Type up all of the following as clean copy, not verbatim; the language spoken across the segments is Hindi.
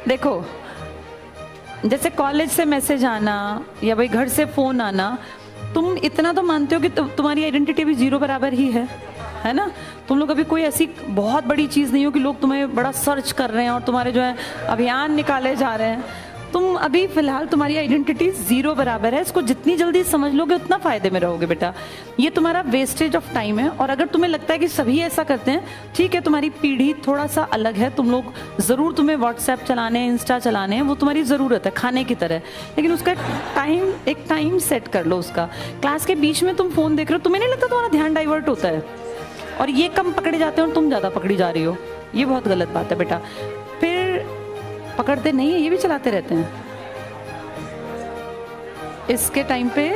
देखो, जैसे कॉलेज से मैसेज आना या भाई घर से फोन आना, तुम इतना तो मानते हो कि तुम्हारी आइडेंटिटी भी जीरो बराबर ही है ना। तुम लोग अभी कोई ऐसी बहुत बड़ी चीज़ नहीं हो कि लोग तुम्हें बड़ा सर्च कर रहे हैं और तुम्हारे जो है अभियान निकाले जा रहे हैं। तुम अभी फिलहाल तुम्हारी आइडेंटिटी जीरो बराबर है। इसको जितनी जल्दी समझ लोगे उतना फायदे में रहोगे बेटा। ये तुम्हारा वेस्टेज ऑफ टाइम है। और अगर तुम्हें लगता है कि सभी ऐसा करते हैं, ठीक है, तुम्हारी पीढ़ी थोड़ा सा अलग है। तुम लोग ज़रूर, तुम्हें व्हाट्सएप चलाने हैं, इंस्टा चलाने हैं, वो तुम्हारी ज़रूरत है खाने की तरह, लेकिन उसका एक टाइम सेट कर लो उसका। क्लास के बीच में तुम फ़ोन देख रहे हो, तुम्हें नहीं लगता तुम्हारा ध्यान डाइवर्ट होता है और ये कम पकड़े जाते हैं और तुम ज़्यादा पकड़ी जा रही हो? ये बहुत गलत बात है बेटा। फिर पकड़ते नहीं है, ये भी चलाते रहते हैं इसके टाइम पे।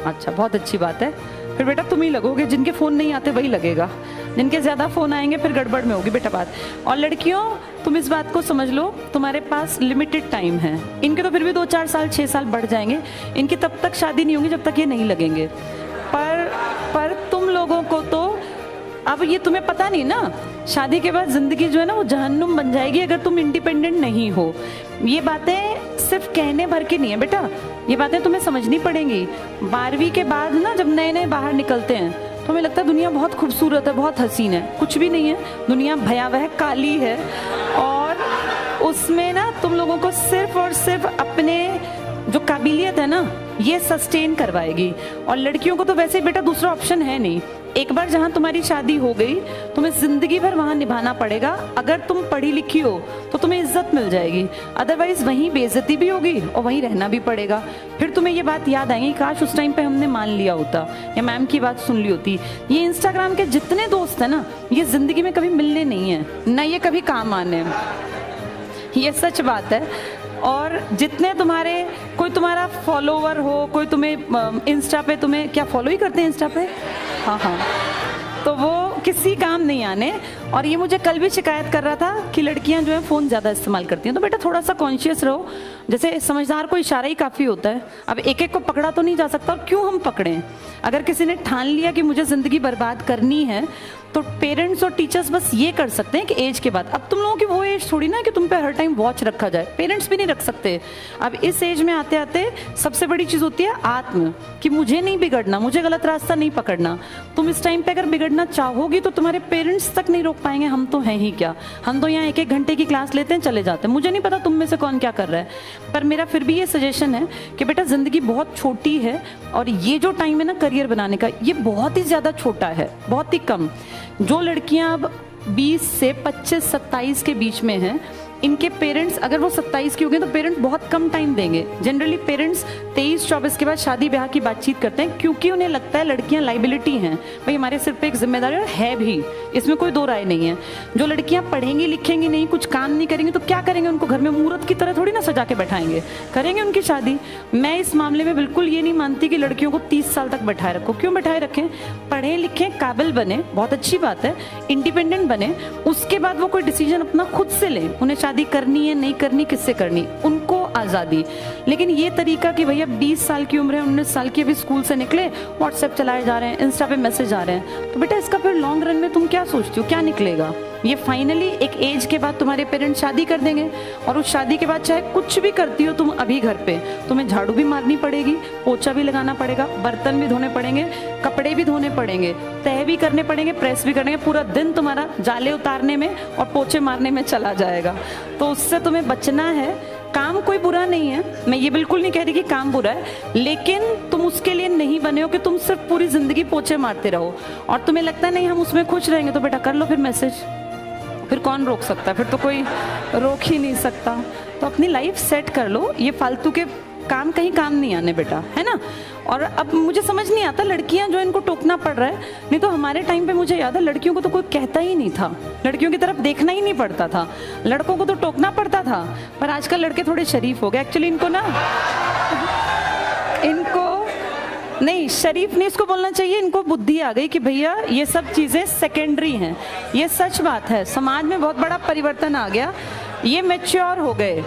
अच्छा, बहुत अच्छी बात है। फिर बेटा तुम ही लगोगे, जिनके फ़ोन नहीं आते वही लगेगा, जिनके ज़्यादा फ़ोन आएंगे फिर गड़बड़ में होगी बेटा बात। और लड़कियों, तुम इस बात को समझ लो, तुम्हारे पास लिमिटेड टाइम है। इनके तो फिर भी 2-4 साल 6 साल बढ़ जाएंगे। इनकी तब तक शादी नहीं होगी जब तक ये नहीं लगेंगे। पर तुम लोगों को तो अब ये तुम्हें पता नहीं ना, शादी के बाद जिंदगी जो है ना वो जहन्नुम बन जाएगी अगर तुम इंडिपेंडेंट नहीं हो। ये बातें सिर्फ कहने भर की नहीं है बेटा, ये बातें तुम्हें समझनी पड़ेंगी। 12वीं के बाद ना जब नए नए बाहर निकलते हैं तो हमें लगता है दुनिया बहुत खूबसूरत है, बहुत हसीन है। कुछ भी नहीं है, दुनिया भयावह काली है। और उसमें ना तुम लोगों को सिर्फ और सिर्फ अपने जो काबिलियत है ना ये सस्टेन करवाएगी। और लड़कियों को तो वैसे बेटा दूसरा ऑप्शन है नहीं। एक बार जहां तुम्हारी शादी हो गई, तुम्हें जिंदगी भर वहां निभाना पड़ेगा। अगर तुम पढ़ी लिखी हो तो तुम्हें इज्जत मिल जाएगी, अदरवाइज वहीं बेइज्जती भी होगी और वहीं रहना भी पड़ेगा। फिर तुम्हें ये बात याद आएगी, काश उस टाइम पे हमने मान लिया होता या मैम की बात सुन ली होती। ये इंस्टाग्राम के जितने दोस्त है ना, ये जिंदगी में कभी मिलने नहीं है, ना ये कभी काम आने। ये सच बात है। और जितने तुम्हारे, कोई तुम्हारा फॉलोवर हो, कोई तुम्हें इंस्टा पे, तुम्हें क्या फॉलो ही करते हैं इंस्टा पे, हाँ, तो वो किसी काम नहीं आने। और ये मुझे कल भी शिकायत कर रहा था कि लड़कियां जो है फ़ोन ज़्यादा इस्तेमाल करती हैं। तो बेटा थोड़ा सा कॉन्शियस रहो। जैसे समझदार को इशारा ही काफ़ी होता है। अब एक एक को पकड़ा तो नहीं जा सकता, और क्यों हम पकड़ें? अगर किसी ने ठान लिया कि मुझे ज़िंदगी बर्बाद करनी है, तो पेरेंट्स और टीचर्स बस ये कर सकते हैं कि एज के बाद। अब तुम लोगों की वो एज थोड़ी ना कि तुम पे हर टाइम वॉच रखा जाए, पेरेंट्स भी नहीं रख सकते। अब इस एज में आते आते सबसे बड़ी चीज़ होती है आत्म, कि मुझे नहीं बिगड़ना, मुझे गलत रास्ता नहीं पकड़ना। तुम इस टाइम पे अगर बिगड़ना चाहोगी तो तुम्हारे पेरेंट्स तक नहीं रोक पाएंगे। हम तो हैं ही क्या, हम तो यहाँ 1-1 घंटे की क्लास लेते हैं, चले जाते हैं। मुझे नहीं पता तुम में से कौन क्या कर रहा है, पर मेरा फिर भी ये सजेशन है कि बेटा ज़िंदगी बहुत छोटी है और ये जो टाइम है ना करियर बनाने का, ये बहुत ही ज़्यादा छोटा है, बहुत ही कम। जो लड़कियां अब 20 से 25-27 के बीच में हैं, इनके पेरेंट्स अगर वो 27 की हो गए तो पेरेंट्स बहुत कम टाइम देंगे। जनरली पेरेंट्स 23-24 के बाद शादी ब्याह की बातचीत करते हैं, क्योंकि उन्हें लगता है लड़कियां लाइबिलिटी हैं, भाई हमारे सिर पे एक जिम्मेदारी है भी, इसमें कोई दो राय नहीं है। जो लड़कियां पढ़ेंगी लिखेंगी नहीं, कुछ काम नहीं करेंगी, तो क्या करेंगे? उनको घर में मूर्त की तरह थोड़ी ना सजा के बैठाएंगे, करेंगे उनकी शादी। मैं इस मामले में बिल्कुल ये नहीं मानती कि लड़कियों को 30 साल तक बैठाए रखो। क्यों बैठाए रखें? पढ़े लिखें, काबिल बने, बहुत अच्छी बात है, इंडिपेंडेंट बने, उसके बाद वो कोई डिसीजन अपना खुद से लें। उन्हें शादी करनी है नहीं करनी, किससे करनी, उनको आज़ादी। लेकिन ये तरीका कि भैया 20 साल की उम्र है, 19 साल की, अभी स्कूल से निकले, व्हाट्सएप चलाए जा रहे हैं, इंस्टा पे मैसेज आ रहे हैं, तो बेटा इसका फिर लॉन्ग रन में तुम क्या सोचती हो, क्या निकलेगा? ये फाइनली एक एज के बाद तुम्हारे पेरेंट्स शादी कर देंगे, और उस शादी के बाद चाहे कुछ भी करती हो तुम अभी घर पे, तुम्हें झाड़ू भी मारनी पड़ेगी, पोछा भी लगाना पड़ेगा, बर्तन भी धोने पड़ेंगे, कपड़े भी धोने पड़ेंगे, तह भी करने पड़ेंगे, प्रेस भी करने, पूरा दिन तुम्हारा जाले उतारने में और पोछे मारने में चला जाएगा। तो उससे तुम्हें बचना है। काम कोई बुरा नहीं है, मैं ये बिल्कुल नहीं कह रही कि काम बुरा है, लेकिन तुम उसके लिए नहीं बने हो कि तुम सिर्फ पूरी जिंदगी पोछे मारते रहो। और तुम्हें लगता है नहीं हम उसमें खुश रहेंगे, तो बेटा कर लो फिर मैसेज, फिर कौन रोक सकता है? फिर तो कोई रोक ही नहीं सकता। तो अपनी लाइफ सेट कर लो, ये फालतू के काम कहीं काम नहीं आने बेटा, है ना। और अब मुझे समझ नहीं आता लड़कियां जो इनको टोकना पड़ रहा है, नहीं तो हमारे टाइम पे मुझे याद है लड़कियों को तो कोई कहता ही नहीं था, लड़कियों की तरफ देखना ही नहीं पड़ता था, लड़कों को तो टोकना पड़ता था। पर आजकल लड़के थोड़े शरीफ हो गए एक्चुअली, इनको ना, इनको नहीं, शरीफ नहीं इसको बोलना चाहिए, इनको बुद्धि आ गई कि भैया ये सब चीज़ें सेकेंडरी हैं। ये सच बात है, समाज में बहुत बड़ा परिवर्तन आ गया, ये मैच्योर हो गए।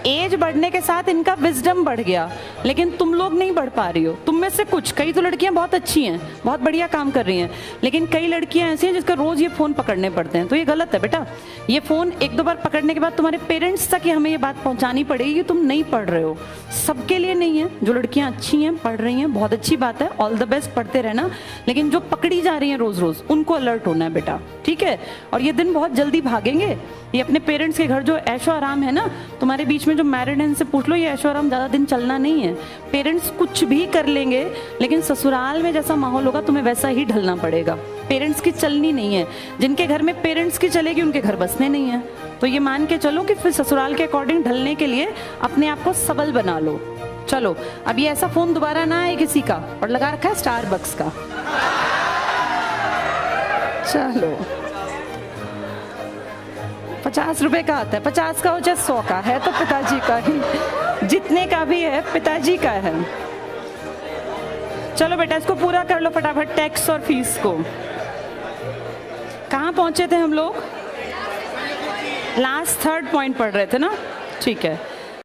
एज बढ़ने के साथ इनका विजडम बढ़ गया, लेकिन तुम लोग नहीं बढ़ पा रही हो। तुम में से कुछ, कई तो लड़कियां बहुत अच्छी हैं, बहुत बढ़िया काम कर रही हैं, लेकिन कई लड़कियां ऐसी हैं जिसका रोज ये फोन पकड़ने पड़ते हैं। तो ये गलत है बेटा। ये फोन एक दो बार पकड़ने के बाद तुम्हारे पेरेंट्स तक ही हमें ये बात पहुंचानी पड़ेगी कि तुम नहीं पढ़ रहे हो। सबके लिए नहीं है। जो लड़कियां अच्छी हैं, पढ़ रही हैं, बहुत अच्छी बात है, ऑल द बेस्ट, पढ़ते रहना। लेकिन जो पकड़ी जा रही हैं रोज रोज, उनको अलर्ट होना है बेटा, ठीक है। और ये दिन बहुत जल्दी भागेंगे। ये अपने पेरेंट्स के घर जो ऐशो आराम है ना, तुम्हारे बीच में जो मैरिड है इनसे पूछ लो, ये ऐशो आराम ज़्यादा दिन चलना नहीं है। पेरेंट्स कुछ भी कर लेंगे, लेकिन ससुराल में जैसा माहौल होगा तुम्हें वैसा ही ढलना पड़ेगा। पेरेंट्स की चलनी नहीं है। जिनके घर में पेरेंट्स की चलेगी उनके घर बसने नहीं है। तो ये मान के चलो कि फिर ससुराल के अकॉर्डिंग ढलने के लिए अपने आप को सबल बना लो। चलो, अब ये ऐसा फोन दोबारा ना आए किसी का। और लगा रखा है स्टारबक्स का। चलो, 50 रुपए का आता है, 50 का हो चाहे 100 का है, तो पिताजी का ही, जितने का भी है पिताजी का है। चलो बेटा, इसको पूरा कर लो फटाफट, टैक्स और फीस को। कहाँ पहुंचे थे हम लोग? लास्ट 3rd पॉइंट पढ़ रहे थे ना, ठीक है।